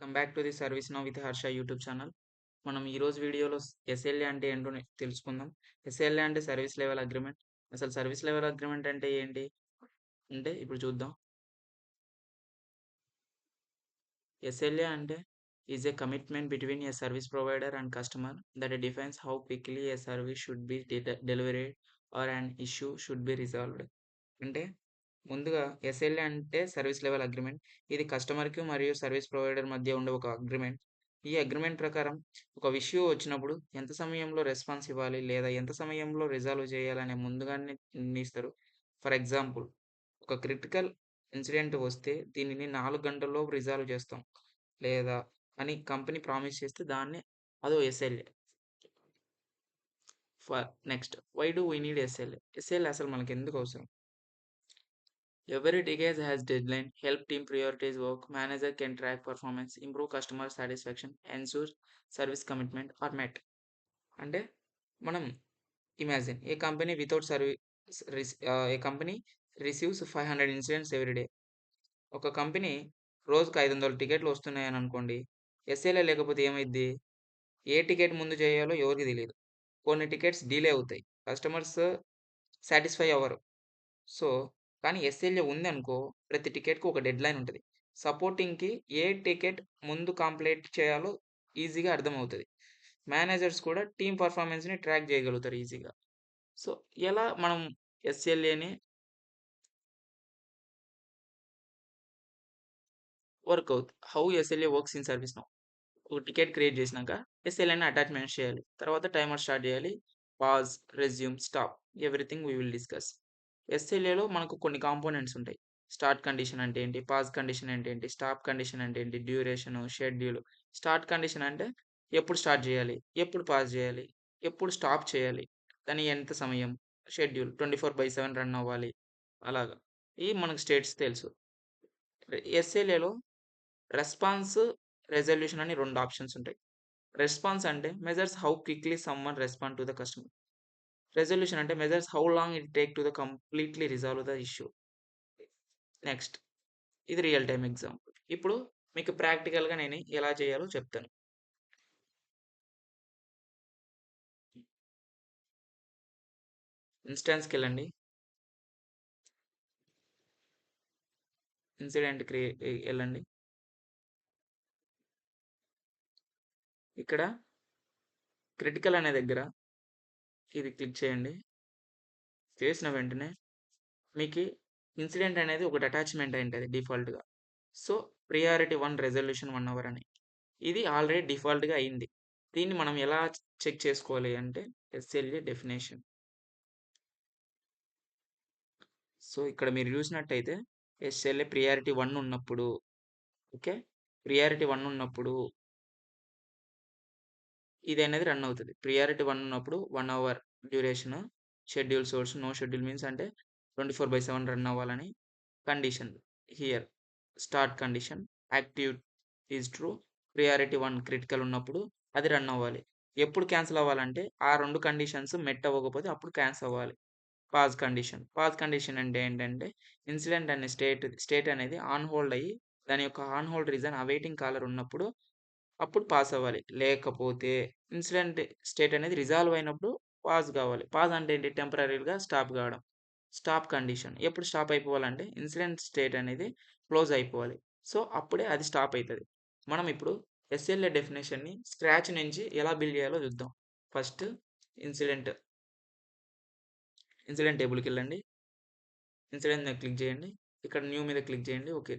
Welcome back to the ServiceNow with Harsha YouTube channel. మనం ఈరోజు వీడియోలో ఎస్ఎల్ఏ అంటే ఏంటో తెలుసుకుందాం. ఎస్ఎల్ఏ అంటే సర్వీస్ లెవెల్ అగ్రిమెంట్. అసలు సర్వీస్ లెవెల్ అగ్రిమెంట్ అంటే ఏంటి అంటే ఇప్పుడు చూద్దాం. ఎస్ఎల్ఏ అంటే is a commitment between a service provider and customer that defines how quickly a service should be delivered or an issue should be resolved. అంటే ముందుగా SLA అంటే సర్వీస్ లెవెల్ అగ్రిమెంట్. ఇది కస్టమర్‌కి మరియు సర్వీస్ ప్రొవైడర్ మధ్య ఉండే ఒక అగ్రిమెంట్. ఈ అగ్రిమెంట్ ప్రకారం ఒక ఇష్యూ వచ్చినప్పుడు ఎంత సమయంలో రెస్పాన్స్ ఇవ్వాలి లేదా ఎంత సమయంలో రిజాల్వ్ చేయాలనే ముందుగానే నిర్ణయిస్తారు. ఫర్ ఎగ్జాంపుల్ ఒక క్రిటికల్ ఇన్సిడెంట్ వస్తే దీనిని 4 గంటల్లో రిజాల్వ్ చేస్తాం లేదా అని కంపెనీ ప్రామిస్ చేస్తే దాన్నే అదో SLA. Next why do we need SLA? SLA అసలు మనకెందుకు అవసరం? Every decade has deadline, help team prioritize work, manager can track performance, improve customer satisfaction, ensure service commitment are met. అంటే మనం imagine a company without service A company receives 500 incidents every day. ఒక company రోజుకు 500 టికెట్లు వస్తున్నాయని అనుకోండి. SLA లేకపోతే ఏమైద్ది? ఏ ticket ముందు చేయాలో ఎవరికీ తెలీదు. కొన్ని టికెట్స్ డిలే అవుతాయి. కస్టమర్స్ సాటిస్ఫై అవ్వరు. సో, కానీ ఎస్ఎల్ఏ ఉందనుకో ప్రతి టికెట్‌కి ఒక డెడ్‌లైన్ ఉంటది. సపోర్టింగ్‌కి ఏ టికెట్ ముందు కంప్లీట్ చేయాలో ఈజీగా అర్థమవుతది. మేనేజర్స్ కూడా టీమ్ పెర్ఫార్మన్స్‌ని ట్రాక్ చేయగలుగుతారు ఈజీగా. సో, ఎలా మనం ఎస్ఎల్ఏని how SLA works in ServiceNow. ఒక టికెట్ క్రియేట్ చేసినాక ఎస్ఎల్ఏని అటాచ్‌మెంట్స్ చేయాలి. తర్వాత టైమర్ స్టార్ట్ చేయాలి. Pause, resume, stop everything we will discuss. ఎస్ఎల్ఏలో మనకు కొన్ని కాంపోనెంట్స్ ఉంటాయి. స్టార్ట్ కండిషన్ అంటే ఏంటి? పాజ్ కండిషన్ అంటే ఏంటి? స్టాప్ కండిషన్ అంటే ఏంటి? Duration, schedule. స్టార్ట్ కండిషన్ అంటే ఎప్పుడు స్టార్ట్ చేయాలి? ఎప్పుడు పాజ్ చేయాలి? ఎప్పుడు స్టాప్ చేయాలి? దాని ఎంత సమయం? షెడ్యూల్ 24/7 రన్ అవ్వాలి. అలాగా. ఇవి మనకు స్టేట్స్ తెలుసు. ఎస్ఎల్ఏలో రెస్పాన్స్, రిజల్యూషన్ అని 2 ఆప్షన్స్ ఉంటాయి. రెస్పాన్స్ అంటే measures how quickly someone respond to the customer. Resolution అంటే measures how long it take to the completely resolve the issue. Next ఇది రియల్ టైమ్ ఎగ్జాంపుల్. ఇప్పుడు మీకు ప్రాక్టికల్‌గా నేను ఎలా చేయాలో చెప్తాను. ఇన్‌స్టాన్స్‌కెళ్ళండి. ఇన్సిడెంట్ ఎళ్ళండి. ఇక్కడ క్రిటికల్ అనే దగ్గర ఇది క్లిక్ చేయండి. చేసిన వెంటనే మీకి ఇన్సిడెంట్ అనేది ఒకటి అటాచ్‌మెంట్ అయింటది డిఫాల్ట్‌గా. సో, ప్రియారిటీ 1 రిజల్యూషన్ 1 అవర్ అని. ఇది ఆల్రెడీ డిఫాల్ట్‌గా అయింది. దీన్ని మనం ఎలా చెక్ చేసుకోవాలి అంటే ఎస్ఎల్ఏ డెఫినిషన్. సో, ఇక్కడ మీరు చూసినట్టయితే ఎస్ఎల్ఏ ప్రియారిటీ 1 ఉన్నప్పుడు ఓకే. ప్రియారిటీ 1 ఉన్నప్పుడు ఇదనేది రన్ అవుతది. ప్రియారిటీ 1 ఉన్నప్పుడు 1 hour duration, schedule source, no schedule means అంటే 24/7 రన్ అవ్వాలని. Condition here start condition active is true. Priority 1 critical ఉన్నప్పుడు అది రన్ అవ్వాలి. ఎప్పుడు క్యాన్సిల్ అవ్వాలంటే ఆ 2 కండిషన్స్ మెట్ అవ్వకపోతే అప్పుడు క్యాన్సిల్ అవ్వాలి. Pause condition. పాజ్ కండిషన్ అంటే ఏంటంటే ఇన్సిడెంట్ అనే స్టేట్ అనేది ఆన్ హోల్డ్ అయ్యి దాని యొక్క on hold reason awaiting caller ఉన్నప్పుడు అప్పుడు పాస్ అవ్వాలి. లేకపోతే ఇన్సిడెంట్ స్టేట్ అనేది రిజాల్వ్ అయినప్పుడు పాజ్ కావాలి. పాజ్ అంటే ఏంటి? టెంపరరీగా స్టాప్ కావడం. Stop condition. ఎప్పుడు స్టాప్ అయిపోవాలంటే ఇన్సిడెంట్ స్టేట్ అనేది క్లోజ్ అయిపోవాలి. సో, అప్పుడే అది స్టాప్ అయితది. మనం ఇప్పుడు ఎస్ఎల్ఏ డెఫినిషన్‌ని స్క్రాచ్ నుంచి ఎలా బిల్డ్ చేయాలో చూద్దాం. ఫస్ట్ ఇన్సిడెంట్, ఇన్సిడెంట్ టేబుల్‌కెళ్ళండి. ఇన్సిడెంట్ మీద క్లిక్ చేయండి. ఇక్కడ న్యూ మీద క్లిక్ చేయండి. ఓకే.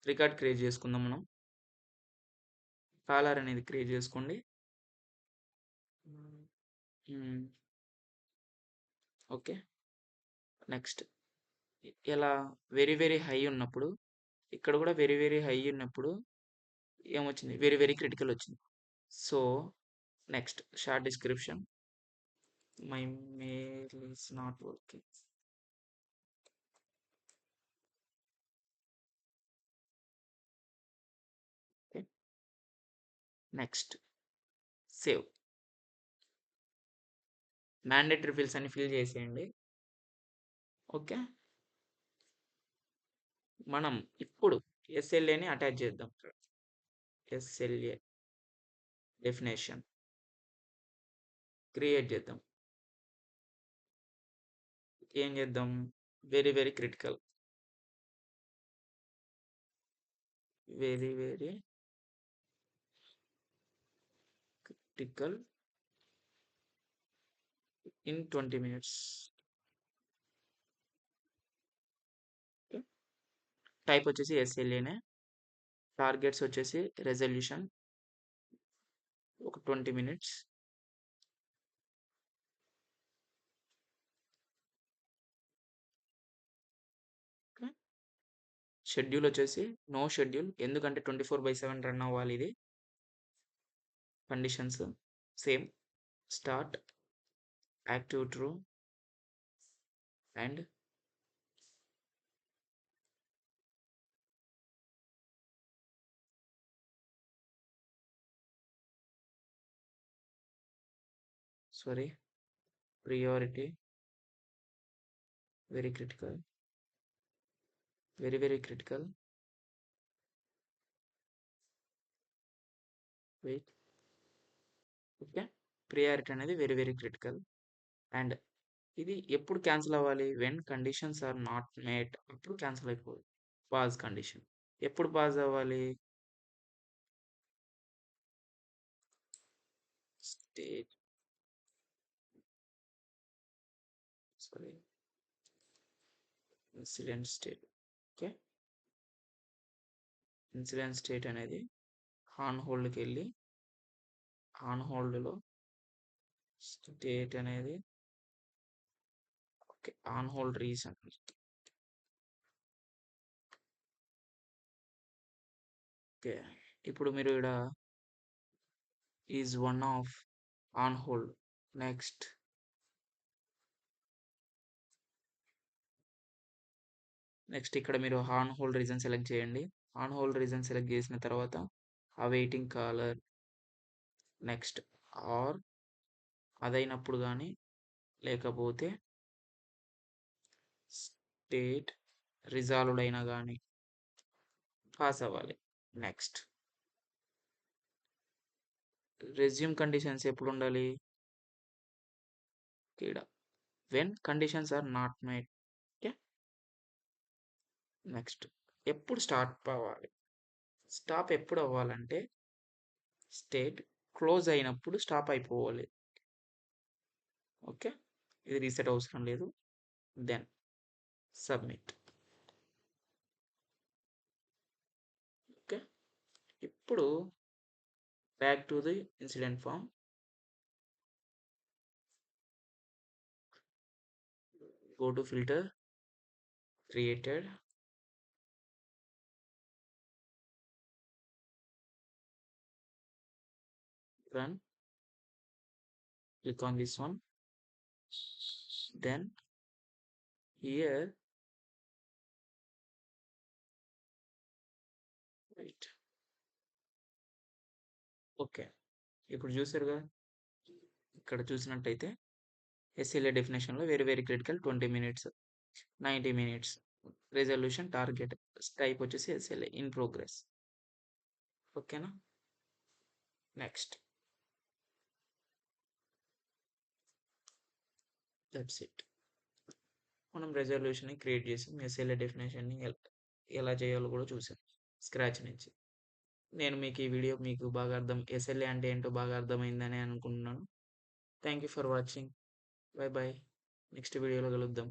రికార్డ్ క్రియేట్ చేసుకుందాం మనం. కాలర్ అనేది క్రియేట్ చేసుకోండి. హ్మ్. ఓకే. నెక్స్ట్ ఇలా వెరీ వెరీ హై ఉన్నప్పుడు ఇక్కడ కూడా వెరీ వెరీ హై ఉన్నప్పుడు ఏమొచ్చింది? వెరీ వెరీ క్రిటికల్ వచ్చింది. So, next short description. My mail is not working. Okay. Next save. Mandatory fields అన్ని ఫిల్ చేసేయండి. ఓకే. మనం ఇప్పుడు ఎస్ఎల్ఏని అటాచ్ చేద్దాం. ఎస్ఎల్ఏ డెఫినేషన్ క్రియేట్ చేద్దాం. ఏం చేద్దాం? Very very critical. Very very critical in 20 minutes. Type వచ్చేసి ఎస్ఎల్ఏనే. టార్గెట్స్ వచ్చేసి రెజల్యూషన్ ఒక 20 minutes. షెడ్యూల్ వచ్చేసి నో షెడ్యూల్, ఎందుకంటే 24/7 రన్ అవ్వాలి ఇది. Conditions same, start, active true and sorry priority very critical, very very critical, wait, okay. Priority అనేది very very critical. And ఇది ఎప్పుడు క్యాన్సిల్ అవ్వాలి? When conditions are not met, అప్పుడు cancel అయిపోవాలి. పాజ్ కండిషన్ ఎప్పుడు పాజ్ అవ్వాలి? State sorry incident state. Okay, incident state అనేది on హోల్డ్కి వెళ్ళి ఆన్ హోల్డ్లో స్టేట్ అనేది okay on hold reason. Okay, ఇప్పుడు మీరు ఇక్కడ is one of on hold. Next ఇక్కడ మీరు ఆన్ హోల్డ్ రీజన్ సెలెక్ట్ చేయండి. ఆన్ హోల్డ్ రీజన్ సెలెక్ట్ చేసిన తర్వాత అవైటింగ్ కాలర్. నెక్స్ట్ ఆర్ అదైనప్పుడు కానీ లేకపోతే స్టేట్ రిజాల్వ్డ్ అయినా కానీ పాస్ అవ్వాలి. నెక్స్ట్ రెజ్యూమ్ కండిషన్స్ ఎప్పుడు ఉండాలి? ఇక్కడ when conditions are not met. Okay, next ఎప్పుడు స్టార్ట్ అవ్వాలి? స్టాప్ ఎప్పుడు అవ్వాలంటే స్టేట్ క్లోజ్ అయినప్పుడు స్టాప్ అయిపోవాలి. ఓకే, ఇది రీసెట్ అవసరం లేదు. Then submit. ఓకే, ఇప్పుడు back to the incident form. Go to filter, created, run, click on this one. Then here wait, okay, ఇప్పుడు చూసారుగా, ఇక్కడ చూసినట్టయితే ఎస్ఎల్ఏ డెఫినేషన్లో very very critical 20 minutes, 90 minutes, resolution target, type వచ్చేసి SLA in progress. ఓకేనా? Next that's it. మనం రెజల్యూషన్ని create చేసాం, ఎస్ఎల్ఏ డెఫినేషన్ని ఎలా చేయాలో కూడా చూసాం స్క్రాచ్ నుంచి. నేను మీకు ఈ వీడియో మీకు బాగా ఎస్ఎల్ఏ అంటే ఏంటో బాగా అర్థమైందని అనుకుంటున్నాను. Thank you for watching. Bye bye. Next వీడియోలో కలుద్దాం.